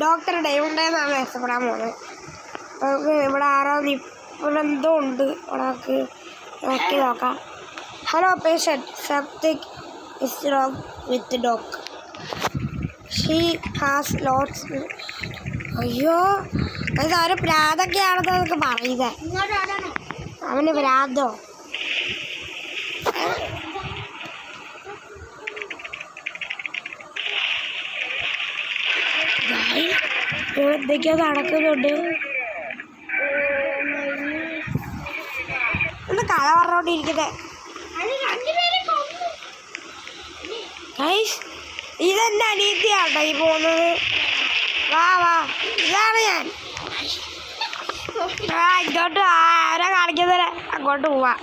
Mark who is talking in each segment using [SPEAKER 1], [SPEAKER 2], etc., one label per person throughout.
[SPEAKER 1] Doctor ഡേവുണ്ടെന്നാണ് രക്ഷപ്പെടാൻ പോകുന്നത്. നമുക്ക് ഇവിടെ ആരോ ഇവിടെ എന്തോ ഉണ്ട്. ഇവിടെ നോക്കി നോക്കാം. Hello patient, something is wrong with dog. She has lots. അയ്യോ, അതൊരു ഭ്രാന്തൊക്കെയാണെന്നൊക്കെ പറയുന്നത്. അവന് ഭ്രാന്തോ? ഇവിടെ എന്തൊക്കെയോ നടക്കുന്നുണ്ട്. ഒന്ന് കഥ പറഞ്ഞോണ്ടിരിക്കട്ടെ. ഇതെന്റെ അനീതിയാട്ടോ ഈ പോകുന്നത്. വാ വാ, ഇതാണ് ഞാൻ. ഇങ്ങോട്ട് ആരാ കാണിക്കുന്നത്? അങ്ങോട്ട് പോവാ.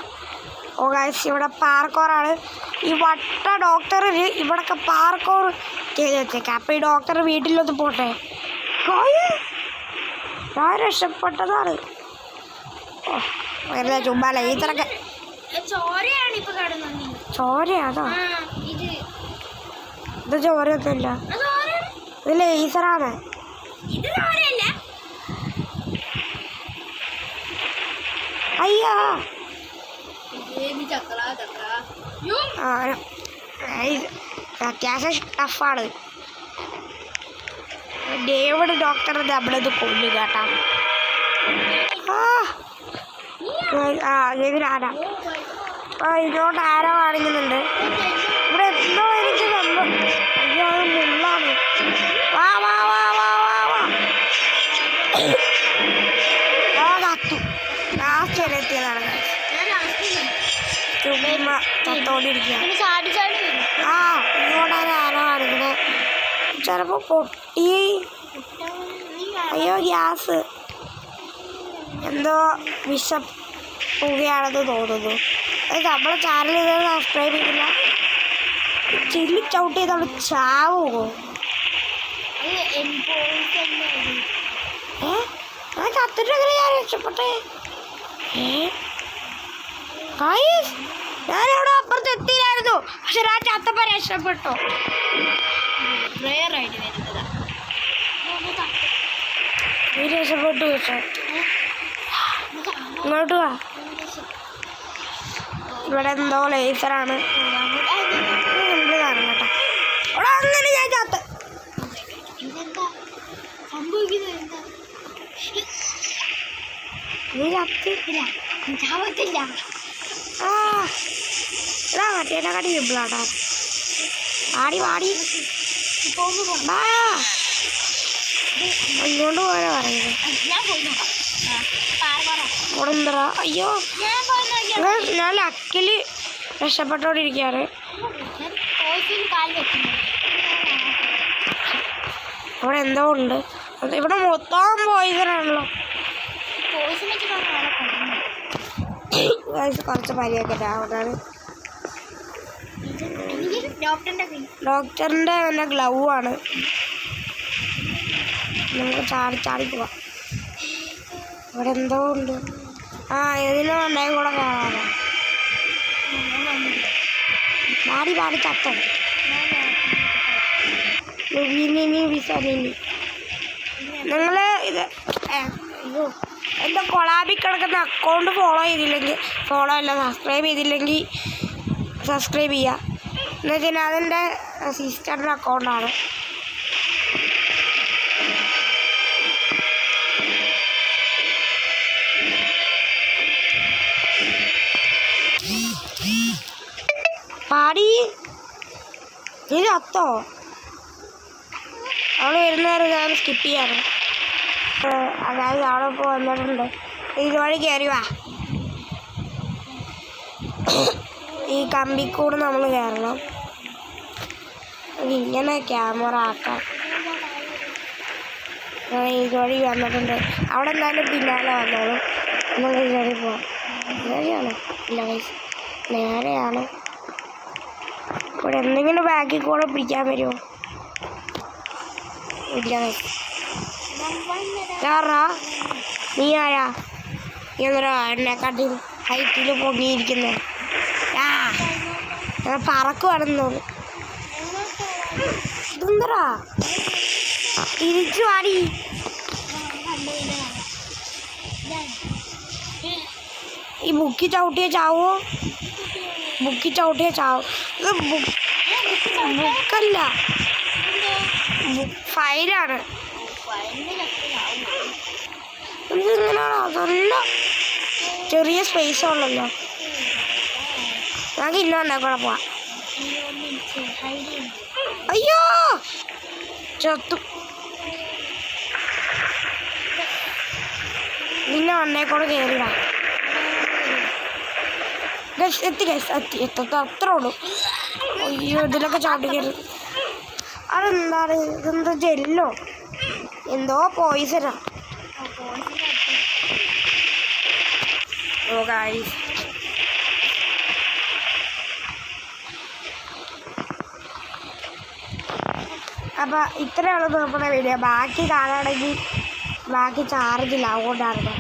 [SPEAKER 1] ഓ ഗൈസ്, ഇവിടെ പാർക്കോറാണ്. ഈ വട്ട ഡോക്ടറിന് ഇവിടൊക്കെ പാർക്കോർ ചെയ്ത് വെച്ചേക്കാം. അപ്പം ഈ ഡോക്ടർ വീട്ടിലൊന്ന് പോട്ടെ. ഞാൻ രക്ഷപ്പെട്ടതാണ്. ഓ വെറുതെ ചുമ്മാല ഈത്തറൊക്കെ ചോരയാണോ? ഇത് ചോരയൊന്നുമില്ല, ഇത് ലേസറാണ്. അയ്യോ, അത്യാവശ്യം ടഫാണ്. ഡേവിഡ് ഡോക്ടർ നമ്മളിത് കൊല്ലു കേട്ടാ. ഇതിനാരാ? ഇതിനോട്ട് ആരോ കാണിക്കുന്നുണ്ട്. ഇവിടെ എന്തോ എനിക്ക് സംഭവം. അയ്യോ, അത് മുള്ളാണ്. വാ വാ വാ വാ വാ വാ. കത്തു ലാസ്റ്റ് വരെ എത്തിയതാണ്. ചുമ്മാ ചത്തോണ്ടിരിക്കുക. ഇങ്ങോട്ടാണ് ആരോ കാണിക്കുന്നത്. ചിലപ്പോൾ പൊട്ടി. അയ്യോ, ഗ്യാസ് എന്തോ വിഷപ്പുകയാണെന്ന് തോന്നുന്നു. നമ്മളെ ചാനൽ ഇതൊന്നും സബ്സ്ക്രൈബ് ചെയ്തില്ല. ചില്ലി ചവിട്ട് ചെയ്തോളൂ, ചാവുമോ? ഞാൻ ചത്തിട്ടെങ്ങനെ ഞാൻ രക്ഷപ്പെട്ടെ? ഞാനവിടെ അപ്പുറത്ത് എത്തിയില്ലായിരുന്നു. പക്ഷെ ഞാൻ ചത്തപ്പോ രക്ഷപ്പെട്ടോ. നീ രക്ഷപ്പെട്ടു. പക്ഷെ ഇങ്ങോട്ട് വാ. ഇവിടെ എന്തോ ലേസറാണ്. എന്ത് കാണും കേട്ടോ. അവിടെ അങ്ങനെ ഞാൻ ചത്ത്. നീ ചത്തില്ല. ഇതാ മറ്റേനെ കാട്ടി സിമ്പിളാട്ടോ. വാടി വാടി ഇങ്ങോട്ട് പോരാ പറയുന്നത്. ഉടന്തറ. അയ്യോ, ഞാൻ ലക്കില് രക്ഷപ്പെട്ടോണ്ടിരിക്കുകയാണ്. അവിടെ എന്തോ ഉണ്ട്. ഇവിടെ മൊത്തം പോയിസനാണല്ലോ. കുറച്ച് പരിയൊക്കെ ആവട്ടാണ്. ഡോക്ടറിൻ്റെ പിന്നെ ഗ്ലൗ ആണ്. നമുക്ക് ചാടി പോവാം. ഇവിടെ എന്തോ ഉണ്ട്. ഇതിന് ഉണ്ടായി കൂടെ കാണാമോ? പാടി പാടി ചത്തോ. നിങ്ങൾ ഇത് അയ്യോ, എൻ്റെ കൊളാബി കിടക്കുന്ന അക്കൗണ്ട് ഫോളോ അല്ല സബ്സ്ക്രൈബ് ചെയ്തില്ലെങ്കിൽ സബ്സ്ക്രൈബ് ചെയ്യുക. എന്ന് വെച്ചാൽ അതെൻ്റെ സിസ്റ്ററിൻ്റെ അക്കൗണ്ടാണ്. പാടി നീ ചത്തോ? അവൾ വരുന്നവരെ ഞാൻ സ്കിപ്പ് ചെയ്യാറ്. അതായത് അവളിപ്പോൾ വന്നിട്ടുണ്ട്. ഇതുവഴി കയറി വാ. ഈ കമ്പിക്കൂട് നമ്മൾ കയറണം. ഇങ്ങനെ ക്യാമറ ആക്കാം. ഇതുവഴി വന്നിട്ടുണ്ട്. അവിടെ എന്തായാലും പിന്നാലെ വന്നോളും. നമുക്ക് കയറി പോവാം. നേരെയാണോ? ഇല്ല കൈസ്, നേരെയാണ്. ഇവിടെ എന്തെങ്കിലും ബാക്കിൽ കൂടെ പിടിക്കാൻ വരുമോ? ഇല്ല കൈസ്. നീ ആരാ? എന്നോ എന്നെക്കാട്ടി ഹൈറ്റിൽ പൊങ്ങിയിരിക്കുന്നത്. ഞാൻ പറക്കുവാണെന്ന് തോന്നുന്നു. ഇതെന്തരാ തിരിച്ചു വാടി. ഈ ബുക്കി ചവിട്ടിയ ചാവോ? ബുക്കി ചവിട്ടിയ ചാവും. ഇത് ബുക്കല്ല, ഫയലാണ്. ഇതിങ്ങനെയാണോ? അതല്ല, ചെറിയ സ്പേസ് ഉള്ളല്ലോ. ഞങ്ങൾക്ക് ഇന്ന വന്നാൽ കൂടെ പോവാം. അയ്യോ ചത്തു. പിന്നെ വന്നേക്കൂടെ കയറിടാ. എത്തി അത്ര ഉള്ളൂ. അയ്യോ ഇതിലൊക്കെ ചവിട്ടി കയറി. അതെന്താണ്? ഇതെന്താ ജെല്ലോ? എന്തോ പോയിസനാ. ഓ ഗായ്സ്, അപ്പം ഇത്രയാണ് നമ്മുടെ വീഡിയോ. ബാക്കി കാണുകയാണെങ്കിൽ ബാക്കി ചാർജില്ല, അതുകൊണ്ടാണ്.